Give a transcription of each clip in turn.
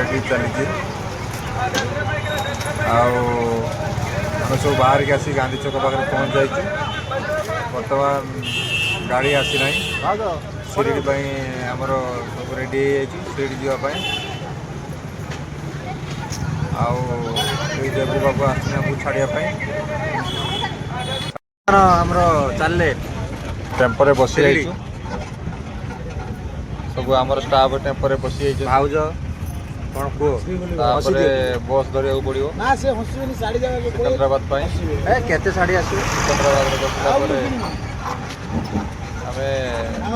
चली आम सब बाहर के आसी गांधी चौक पाखे पहुँच जाइए। बर्तमान गाड़ी आसी ना शिरडी आमर सब रेडी शिरडी जावाई देवू बाबू आसने आमको छाड़ापी आमर चलले टेम्पोरे बसी सब आमर स्टाफ टेम्पोरे बसी भाज कौन कह बस धरिया पड़ो सिकंदराबाद केते साड़ी आस सिकंदराबाद बसला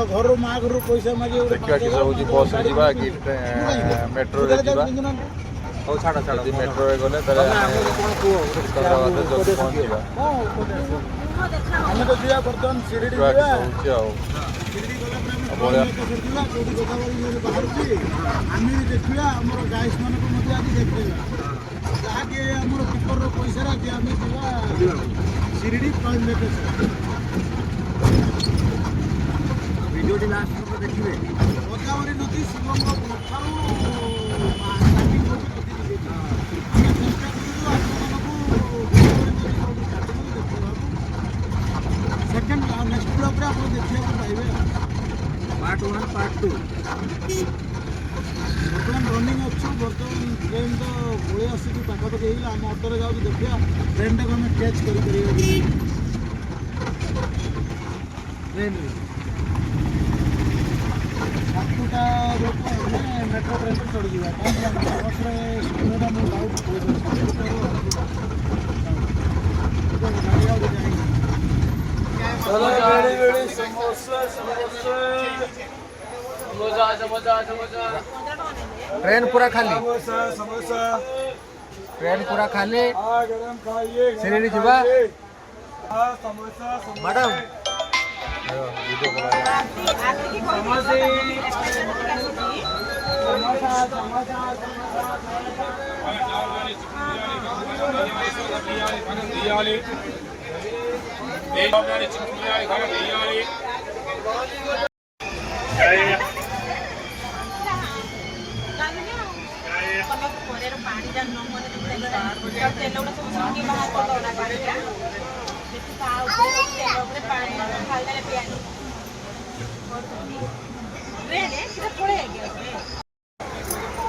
घर घर पैसा देखा कि सब बस जावा कि मेट्रो हौ छाड़ छाड़ मेट्रो गले सिकंदराबाद जल्दी पहुँचा वीडियो लास्ट देखिए गोदावरी नदी शिवंग सेकेंड नेक्स्ट ब्लॉक रे आप देखिए पाइबे पार्ट 1 पार्ट 2 बर्तमान रनिंग अच्छु बर्तमान ट्रेन तो पड़े आसिक पाखापाखि आम अटोरे जाऊँ देखिए ट्रेन टाक आम कैच कर ट्रेन सातटा मेट्रो ट्रेन चढ़ी जावा बस सुविधा मुझे डाउट ट्रेन पूरा खाली ट्रेन पूरा खाली शिरडी जीवा मैडम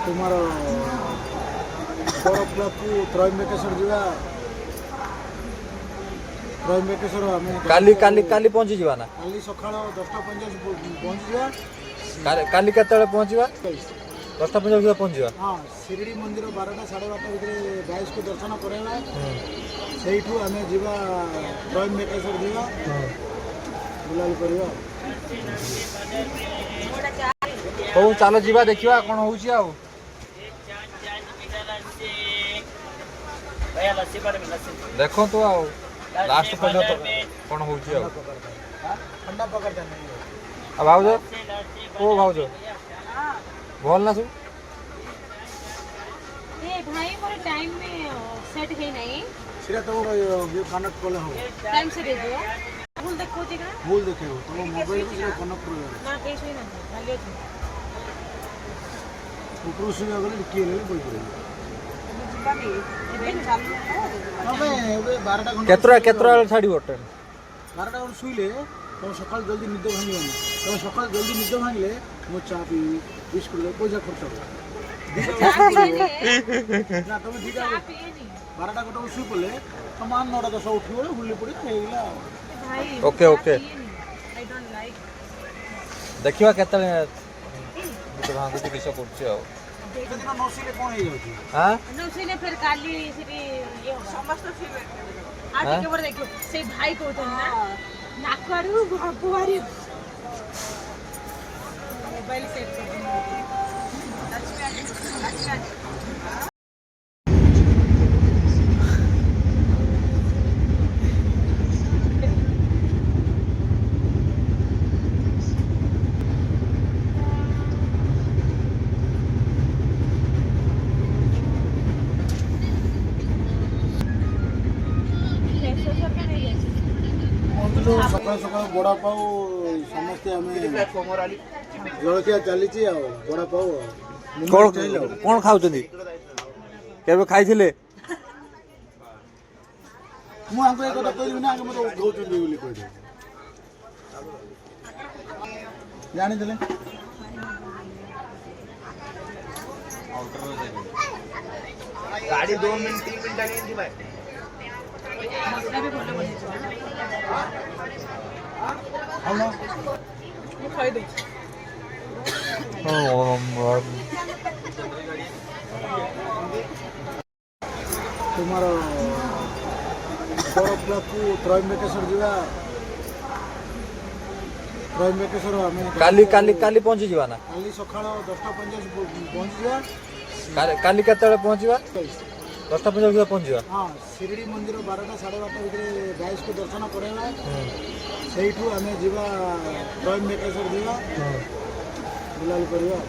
तुमार त्रयंबकेश्वर जीवा त्रयंबकेश्वर काली काली काली पहुंची जीवा ना काली सकाळ 10:50 पहुंची जीवा काली केतळे पहुंचीवा 10:50 पहुंचीवा हां शिरडी मंदिर 12टा 12:30 भितर गाइस को दर्शन करेला सेठू आमे जीवा त्रयंबकेश्वर जीवा बुलाल करवा हो चलो जीवा देखिवा कोन होउची आ देखो तो आओ लास्ट पर्यंत कौन हो ठंडा पकड़ता नहीं भाज ओ भाज भल ना सब ए भाई मोर टाइम में सेट है नहीं सिरा तो ये कनेक्ट कोले हो टाइम से दे दो भूल देखो जी का भूल देखे हो तो मोबाइल में सिरा कनेक्ट करो ना केस होई ना खाली ଅଛି ऊपर से अगर लिखी ले बोल पड़े केतरा केतरा छाड़ी ट्रेन 12टा शुईले तुम सकाल जल्दी निद भांगे तुम सकाल जल्दी निद भांगले मो चा पी बिस्कुट पैसा खर्च ना तुम 12टा गोटे शुई पड़े समान 9टा 10 उठी बुली पड़ी ओके ओके देखिवा केतले भांगुची किस करछ नौसिले कौन है हां नौसिले फिर काली सिटी ये समस्त फिर आगे के ऊपर देखो से भाई को ना नाकरू भगवारी मोबाइल सेट कर अच्छा सकाल सकाल बड़ा पाऊ समस्ते आम जलखिया चली बड़ा पाऊ कौन खाऊଛନ୍ତି केबे खाइथिले ମୁଁ ଆଙ୍କୁ ଏ କଥା କହିବି ନା ଆଗ ମୋତେ ଉଠଉଛନ୍ତି ବୋଲି କହିଦେବି ଜାଣିଥିଲେ गाड़ी 2 मिनट 3 मिनट लगे थी भाई मसला भी बोले बोले ଆଉ ନା ମୁଁ ଖାଇ ଦଉଛି ତୁମର ବ୍ଲକକୁ ତ୍ରୟମ୍ବକେଶ୍ୱର ଯିବା ତ୍ରୟମ୍ବକେଶ୍ୱର ଆମେ କାଲି ପହଞ୍ଚି ଯିବା ନା କାଲି ସକାଳ 10:50 ପହଞ୍ଚିଯିବା କାଲି କେତେବେଳେ ପହଞ୍ଚିବା 10:50 ସୁଦ୍ଧା ପହଞ୍ଚିବା ହଁ ଶିରିଡ଼ି ମନ୍ଦିର 12ଟା 12:30 ଭିତରେ ଗାଈକୁ ଦର୍ଶନ କରାଇବା ସେଇଠୁ ଆମେ ଯିବା ତ୍ରୟମ୍ବକେଶ୍ୱର ଯିବା ବୁଲାବୁଲି କରିବା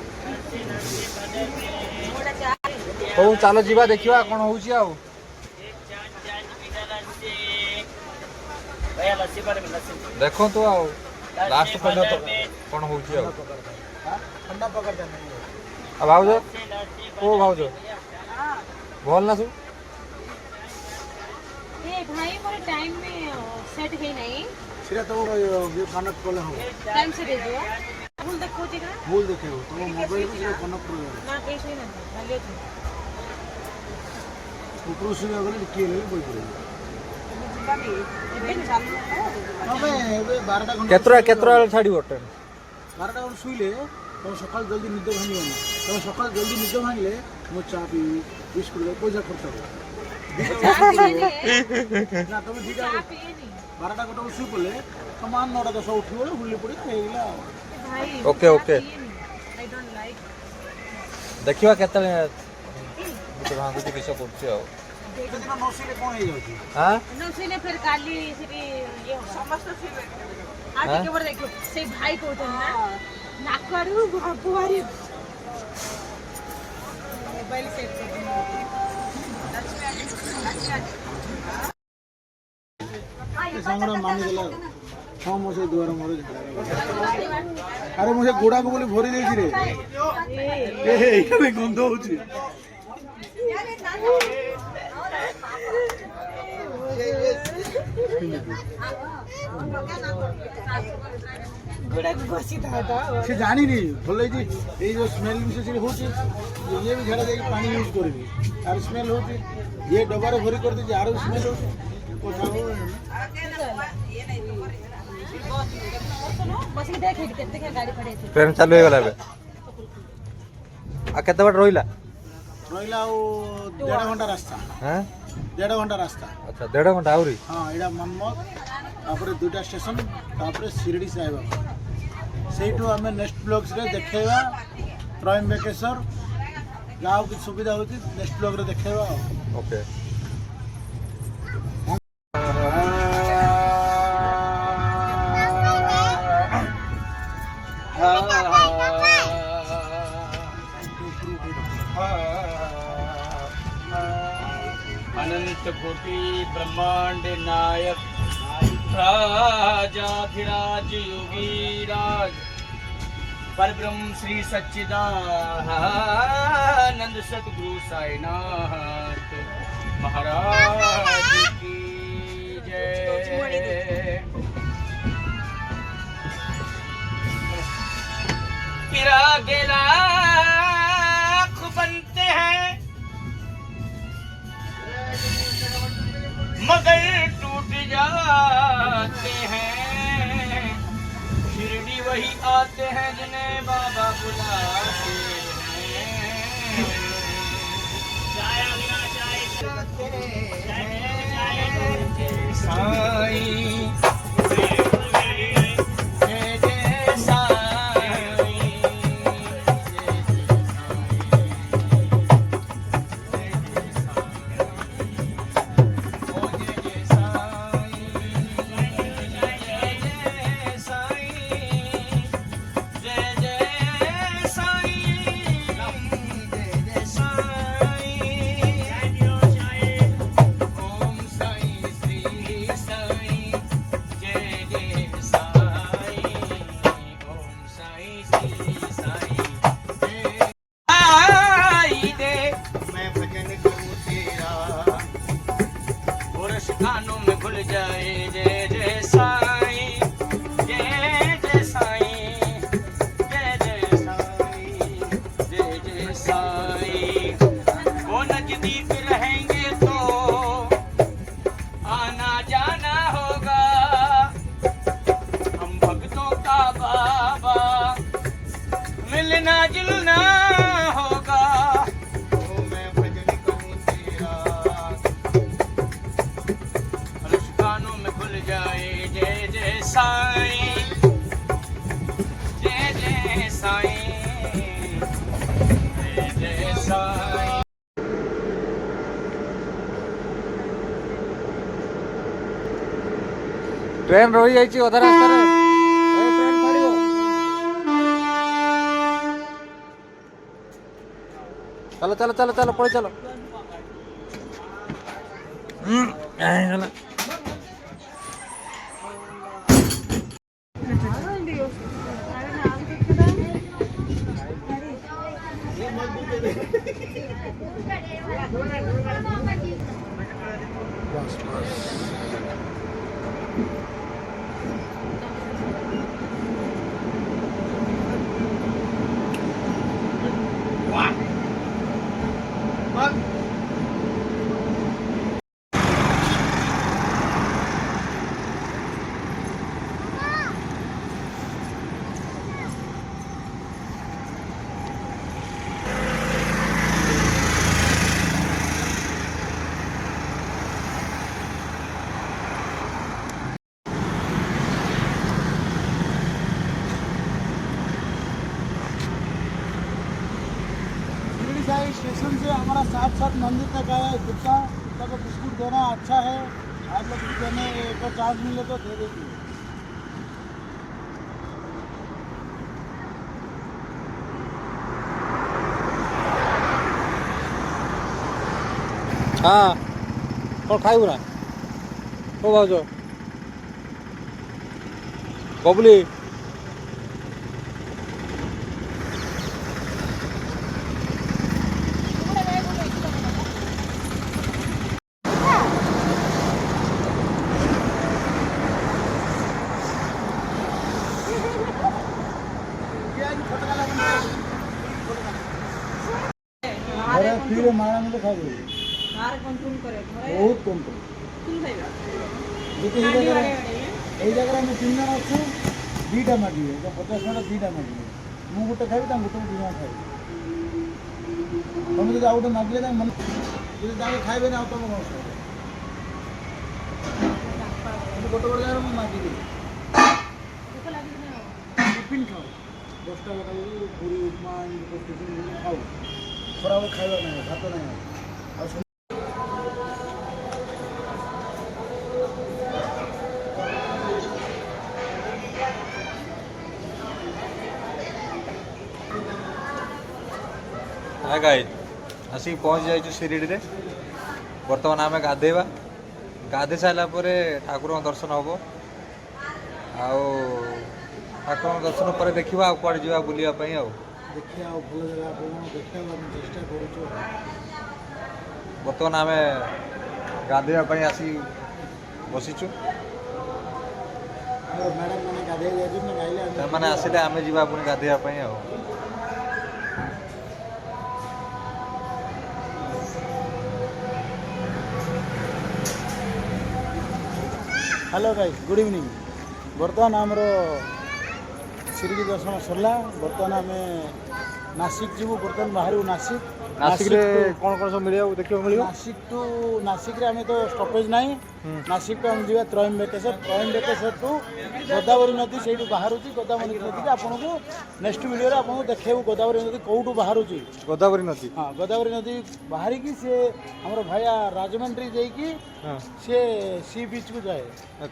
ହଉ ଚାଲ ଯିବା ଦେଖିବା କ'ଣ ହଉଛି ଆଉ ଦେଖନ୍ତୁ ଆଉ ଲାଷ୍ଟ ପର୍ଯ୍ୟନ୍ତ କ'ଣ ହଉଛି ଆଉ ଥଣ୍ଡା ପକାଟା ଆଉ ଭାଉଜ କୋଉ ଭାଉଜ ଭଲ ନା ସବୁ ए भाई मोर टाइम में सेट है नहीं ସେଟା ତ କନେକ୍ଟ କଲେ ହବ टाइम से दे दो भूल देखो ठीक है ଭୁଲ ଦେଖେଇବ ତମ ମୋବାଇଲକୁ ସେଟା କନେକ୍ଟ କରିବ ना केस नहीं ना खाली ଅଛି ଉପରୁ ସୁବିଧା ଗଲେ କିଏ ହେଲେ ବହି ପଡ଼ିବ ଯିବାନି ଏବେ ଚାଲୁ ତମେ ଏବେ 12ଟା ଘଣ୍ଟା କେତେଟା ବେଳେ ଛାଡ଼ିବ ଟ୍ରେନ୍ 12ଟା ବେଳେ ଶୋଇଲେ ତମେ ସକାଳୁ ଜଲ୍ଦି ନିଦ ଭାଙ୍ଗିବନି ତମେ ସକାଳୁ ଜଲ୍ଦି ନିଦ ଭାଙ୍ଗିଲେ ମୁଁ ଚା ପିଇବି ବିସ୍କୁଟ ପଇସା ଖର୍ଚ୍ଚ ହେବ ନା ତମେ ଦୁଇଟା 12ଟା ଗୋଟେ ବେଳେ ଶୋଇ ପଡ଼ିଲେ ତମ 9ଟା 10 ଉଠିବ ବୁଲି ପଡ଼ି ହେଇଗଲା ଆଉ भाई okay okay I don't like ଦେଖିବା କେତେବେଳେ ଗୋଟେ ଭାଙ୍ଗୁଛି କିସ କରୁଛି ଆଉ ସେଦିନ ନ ଶୋଇଲେ କ'ଣ ହେଇଯାଉଛି ହାଁ नो सीने फिर काली सिटी ये हो समस्त सीने आज के ऊपर देखो से भाई कहते ना नाकरू भगवारी मोबाइल सेट कर ସାଙ୍ଗର ମାନିଦେଲା ହଁ ମୋ ସେ ଦୁଆର ମୋର ଝାଡ଼ା ଆରେ ମୁଁ ସେ ଗୋଡ଼ାକୁ ବୋଲି ଭରି ଦେଇଛି ରେ ଏଇଟା ବି ଗନ୍ଧ ହଉଛି गुड़ा घोसी था ସେ ଜାଣିନି ଭଲ ହେଇଛି ଏଇ ଯୋଉ ସ୍ମେଲ ବି ସେଠି ହଉଛି ଇଏ ବି ଝାଡ଼ା ଯାଇକି ପାଣି ୟୁଜ୍ କରିବି ତାର ସ୍ମେଲ ହଉଛି ଇଏ ଡବାରେ ଭରି କରିଦେଇଛି ଆର ବି ସ୍ମେଲ ହଉଛି बस के देख कितने का गाड़ी पड़े थे ଟ୍ରେନ୍ ଚାଲୁ ହେଇଗଲା ଏବେ ଆଉ କେତେ ବାଟ ରହିଲା ରହିଲା ଆଉ 1.5 ଘଣ୍ଟା ରାସ୍ତା ହାଁ 1.5 ଘଣ୍ଟା ରାସ୍ତା ଆଚ୍ଛା 1.5 ଘଣ୍ଟା ଆହୁରି ହଁ ଏଇଟା ମନ୍ମଥ ତାପରେ 2ଟା ଷ୍ଟେସନ ତାପରେ ଶିରିଡ଼ି ସାଇବାବା ସେଇଠୁ ଆମେ ନେକ୍ସଟ ବ୍ଲଗ୍ସରେ ଦେଖେଇବା ତ୍ରୟମ୍ବକେଶ୍ୱର ଯାହା କିଛି ସୁବିଧା ହେଉଛି ନେକ୍ସଟ ବ୍ଲଗ୍ରେ ଦେଖେଇବା ଆଉ ଓକେ अनंत कोटि ब्रह्मांड नायक राजाधिराज योगी राज परब्रह्म श्री सच्चिदानंद सतगुरु साईनाथ महाराज की जय। पिरा गेला बनते हैं मगर टूट जाते हैं शिरडी वही आते हैं जिन्हें बाबा बुलाते हैं साईं जाए जय जय साईं जय जय साईं जय जय साईं जय जय साईं। वो नजदीक रहेंगे तो आना जाना होगा, हम भक्तों का बाबा मिलना जुलना होगा। ओ मैं भजन कहूँ तेरा हर्ष कानों में खुल जाए जय जय साईं जय जय साईं जय जय साईं। ट्रेन रही जाइए अधा रास्ता रे ट्रेन छाड़ियो चलो चलो चलो चलो पड़े चलो गला शिरडी साई स्टेशन से हमारा साथ साथ मंदिर तक आया है कुत्ता को बिस्कुट देना अच्छा है। आप लोग देने को चांस मिले तो दे दीजिए। हाँ कौन खाइबू ना ओ भाज बबली अरे फिर मारा में तो खा गई बहुत कम तो এই জায়গায় আমি 3 জন আছি 2টা মাটি 50 টাকা 2টা মাটি ମୁଁ ଗୋଟେ ଖାଇବି ତା ଗୋଟେ ଦିନ ଖାଇବି। ତମେ ଯଦି ଆଉ ଗୋଟେ ମାଗିଲେ ତାଙ୍କ ମନ ଯଦି ତାଙ୍କେ ଖାଇବେ ନା ଆଉ ତମ କଣ ଗୋଟେ ଗୋଟେ ଜାଗାରେ ମୁଁ ମାଗିବି ଟିଫିନ୍ ଖାଉ 10ଟା ବେଳକୁ ପୁରୀ ଉପମା ଟିଫିନ୍ ଖାଉ ଖରାବେଳେ ଖାଇବା ନାହିଁ ଭାତ ନାହିଁ ଆଉ हाँ गाई आसिक पहुँच जाइए शिरडी रे बर्तमान आम गाधेवा गाधे सारापर ठाकुर दर्शन हम ठाकुर दर्शन पर देखा कड़े जा बुलापी ଦେଖିବା ଆଉ ଭଲ ଜାଗା ଆପଣଙ୍କୁ ଦେଖିବାକୁ ଆମେ ଚେଷ୍ଟା କରୁଛୁ। बर्तमान आम गाधेवाई आसी बसीचु ଆମର ମ୍ୟାଡ଼ାମ୍ ମାନେ ଗାଧେଇ ଯାଇଛନ୍ତି ଗାଇଲେ से आसिले आम जा पुणी गाधेवाई हेलो गाइस गुड इवनिंग। बर्तमान आमर शिरडी दर्शन सरला बर्तमान आम नासिक जीवु बर्तमान बाहर नासिक नासिक रे कौन कौन सब मिले देखिए मिले नासिक रे आम तो स्टपेज ना नासिक टू आम जा त्रयंबकेश्वर टू गोदावरी नदी से बाहर गोदावरी नदी के आपको नेक्स्ट वीडियो आपको देखेबू गोदावरी नदी कौटू बाहर गोदावरी नदी हाँ गोदावरी नदी बाहर की सी आम भाया राजमंड्री जाकि सी बीच को जाए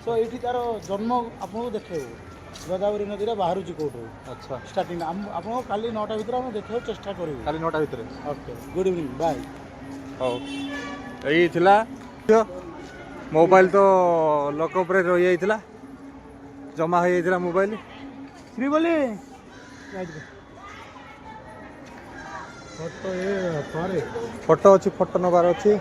तो ये तार जन्म आपको देखेबू गोदावरी नदी बाहर कौटू। अच्छा स्टार्टिंग आपको काली 9टा भितर हम देखा चेष्टा करूँ काली 9टा भितर ओके गुड इवनिंग बाय। हो यही थिला मोबाइल तो लॉक उपर रही जाइथिला जमा हो जाइथिला मोबाइल श्री बोली फोटो अच्छी फोटो नबार अच्छी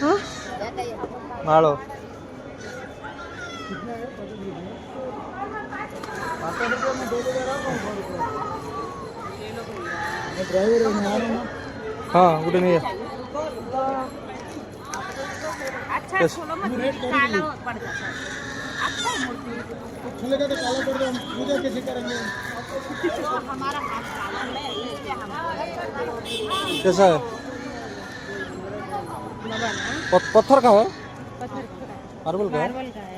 हाँ मालो हाँ गोटे नहीं अच्छा Yes. छोलो मत काला पड़ जाता है अच्छा मूर्ति खुलेगा तो काला कर दो, हम पूजा कैसे करेंगे? तो हमारा हाथ काला है इसलिए हम कैसा है पत्थर का है पत्थर मार्बल का है मार्बल का है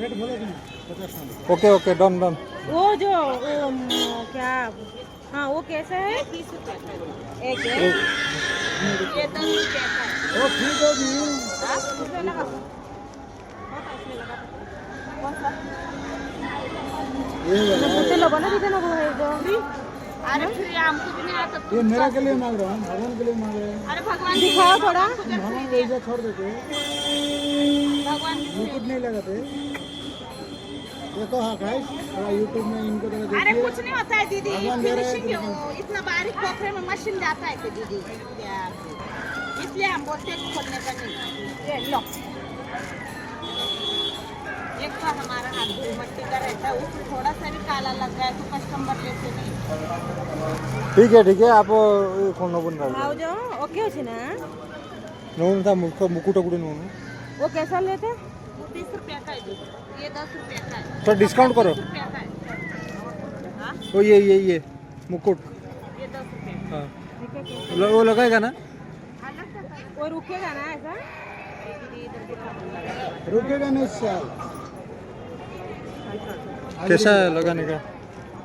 रेट बोलो कि नहीं? 50 में। ओके ओके डन डन वो जो क्या हाँ वो कैसा है 30 रुपये एक है ये 10 रुपये का है ओ ठीक है जी। हाँ, इसमें लगा दो। होता है, इसमें लगा दो। कौन सा? ये वाला। मुझे लोगों ने भी देना वो है जो अरे फिर हमको भी नहीं आता ये मेरा के लिए मांग रहा हूँ, भगवान के लिए मांग रहे हैं। अरे भगवान दिखाओ थोड़ा भगवान वैसा छोड़ देते, भगवान मुकुट नहीं लगाते। देखो हाँ गाइस, थोड़ा यूट्यूब में इनको तरह अरे देखिए। कुछ नहीं होता है दीदी भगवान दे रहे हैं फिनिशिंग क्यों इतना बारीक खोपड़े में मशीन जाता है कि दीदी क्या इसलिए हम बोलते हैं खोलने का नहीं ये लो एक तो हमारा हाथ धूल मट्टी का रहता है उसमें थोड़ा सा भी काला लग गया तो कस्टमर लेते नहीं ठीक है आप कौन बन रहा आओ जो ओके हो ना नून था मुकुट गुड़े नून वो कैसा लेते वो 30 रुपया का है दीदी ये 10 रुपया का है तो डिस्काउंट करो 10 रुपया का है हाँ तो ये मुकुट ये 10 रुपया हाँ ठीक है वो लगाएगा ना वो रुकेगा ना ऐसा रुकेगा नहीं साल। कैसा है लगाने का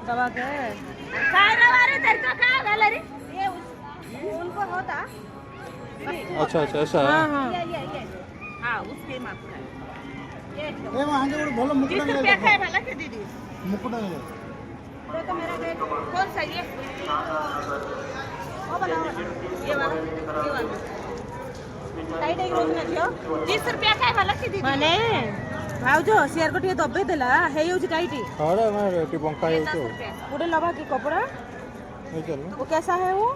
दवा के काय रवारे तेरे का काय झालं रे ये उनको होता अच्छा ऐसा है हां हां उसके माप का है ये ए वहाँ के बोलो भलो मुकुट 30 नहीं रुपया का है लगा। भला के दीदी मुकुट नहीं लगा। तो मेरा रेट कौन सा ये वो वाला ये वाला टाइट है रोज ना थियो 30 रुपया का है भला के दीदी माने भाउजो शेयर को टिके दबे देला हे यूज टाइट अरे मैं रेटी बंका है तो पूरे लगा के कपड़ा नहीं चल वो कैसा है वो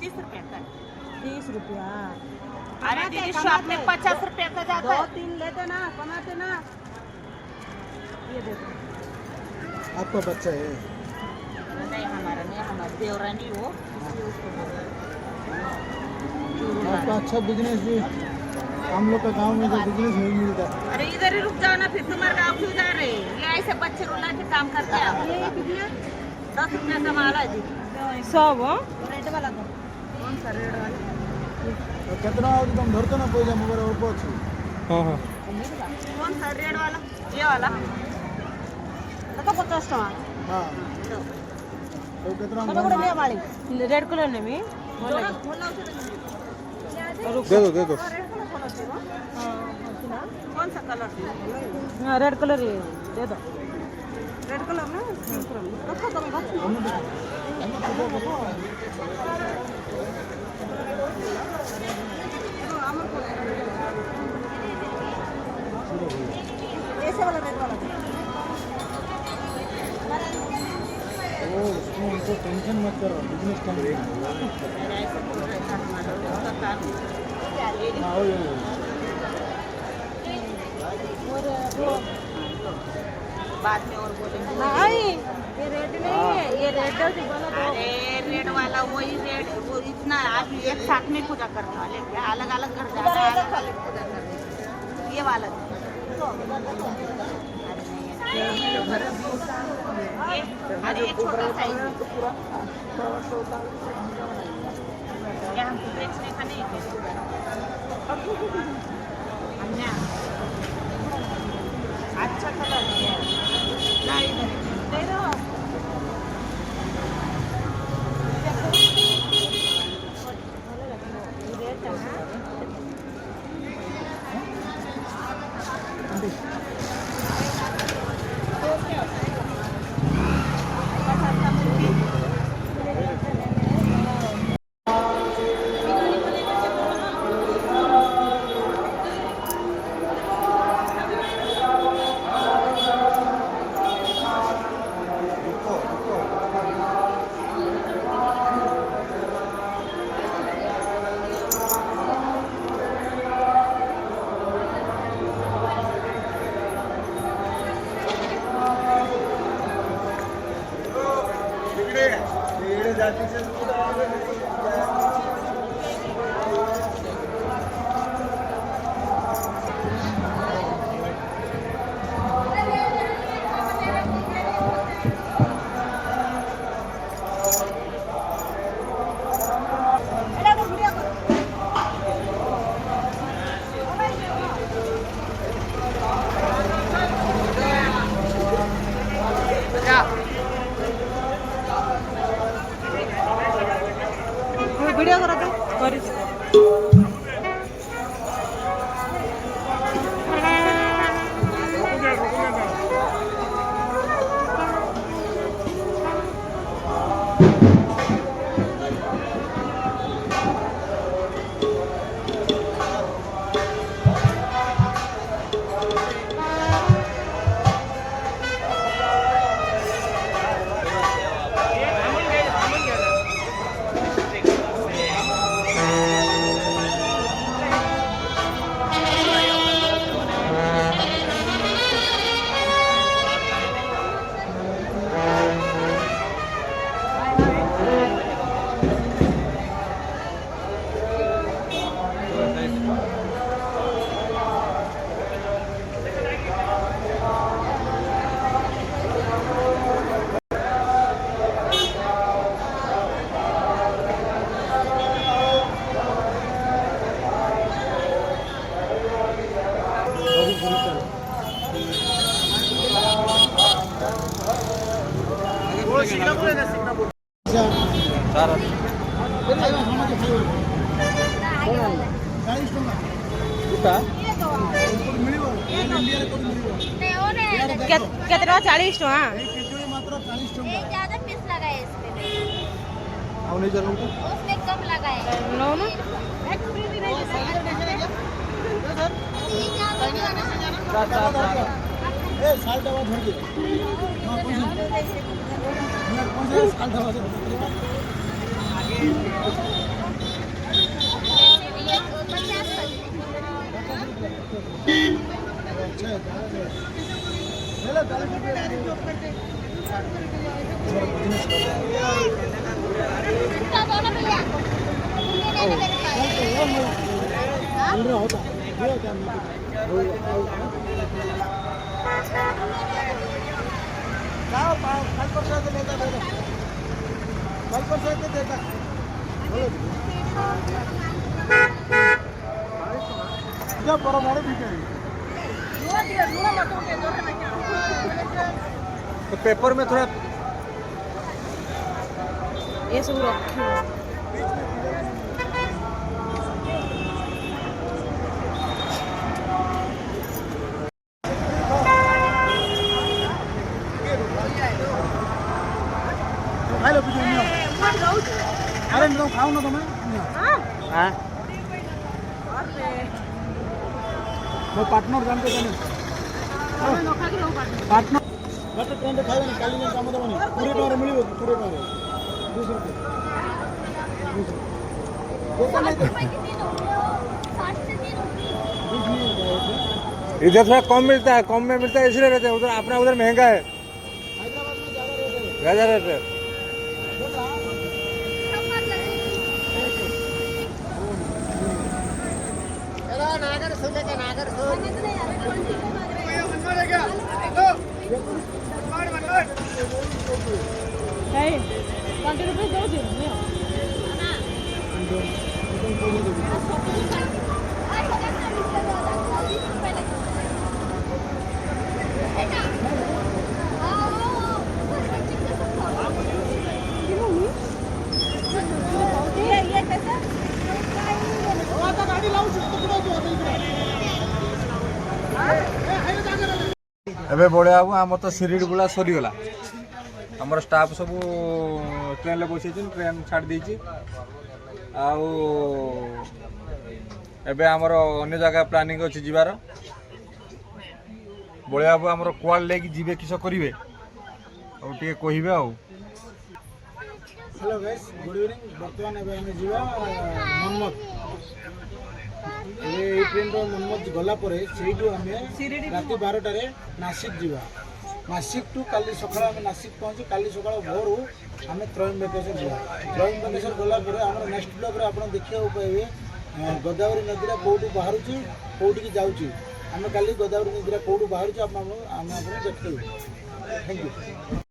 30 रुपया का 30 रुपया अरे दीदी शॉप में 50 रुपया का जाता है 2-3 लेते ना कमाते ना ये देखो आपका बच्चा है। नहीं हमारा नहीं हमारा देवरानी वो आपका अच्छा बिजनेस भी हम लोग का गांव में तो बिजनेस नहीं मिलता। अरे इधर ही रुक जाओ ना फिर तुम्हारे गाँव क्यों जा रहे ये ऐसे बच्चे रुला के काम करते हैं ये कितना 10 रुपया का माला जी 100 रेड वाला तो कौन सा रेड वाला तो कितना हो तुम धरते ना पैसा मगर और बहुत हाँ कौन सा रेड वाला ये वाला तो 50 टका हाँ तो कितना रेड कलर ने मी दे दो कौन सा कलर हाँ रेड कलर ये दे दो रेड कलर ना ऐसे वाला रेड वाला वो उसको उनको टेंशन मत करो, बिजनेस कम रहेगा। हाँ वही बाद में और बोलेंगे नहीं ये रेड नहीं है ये रेड अरे रेड वाला वही रेड वो इतना आप एक साथ में पूजा करने वाले क्या अलग अलग कर जाना अलग अलग पूजा करने ये वाला अरे ये छोटा साइज क्या हमको बेचने का नहीं है अच्छा कलर है दे दो चार दुटा कितना 40 टका मात्र 40 टका ज्यादा पीस लगाए इसमें आउ नहीं चलूँ उसमें कम लगाए नो ना साल डबा धर दे साल डबा तो पेपर में थोड़ा ये सब रखो खाई लो पीछे अरे तुम खाओ ना तुम्हें हाँ मैं पार्टनर जानते जाने पार्टनर बट ट्रेन रे खाइबे काली ने काम दबनी 20 टका रे मिलिबो 20 टका रे 200 रुपए इधर थोड़ा कम मिलता है, कम में मिलता है इसलिए रहते हैं, उधर अपना उधर महंगा है, हैदराबाद में ज्यादा रेट है ज़्यादा रेट है। Hey, 20 rupees दो ये कैसा गाड़ी लाऊ एबे बड़े बाबू आम तो सिरिड बुला सरीगला आमर स्टाफ सब ट्रेन ले बसई ट्रेन छाड़ देछि आउ एबे आमर अन्य जगह प्लानिंग अछि जिबार बड़े बाबू आमर कुआल लेके जिबे किस करिवे और टिके कहिबे आउ हेलो गाइस गुड इवनिंग बर्तमान एबे हम जीवा मनमत ये ट्रेन रो मनमत गला परे सेइटू हमें रात 12 रे नासिक जीवा नासिक टू काली सकाळ हम नासिक पहुंची काली सकाळ भोरु हमें त्रयंबकेश्वर जीवा त्रयंबकेश्वर गला परे हमर नेक्स्ट ब्लॉग रे आपण देखियो पाइबे गोदावरी नदीरा कोउटू बाहरुची कोउटी की जाउची हमें काली गोदावरी नदीरा कोउटू बाहरुची आपण हम देखियो थैंक यू।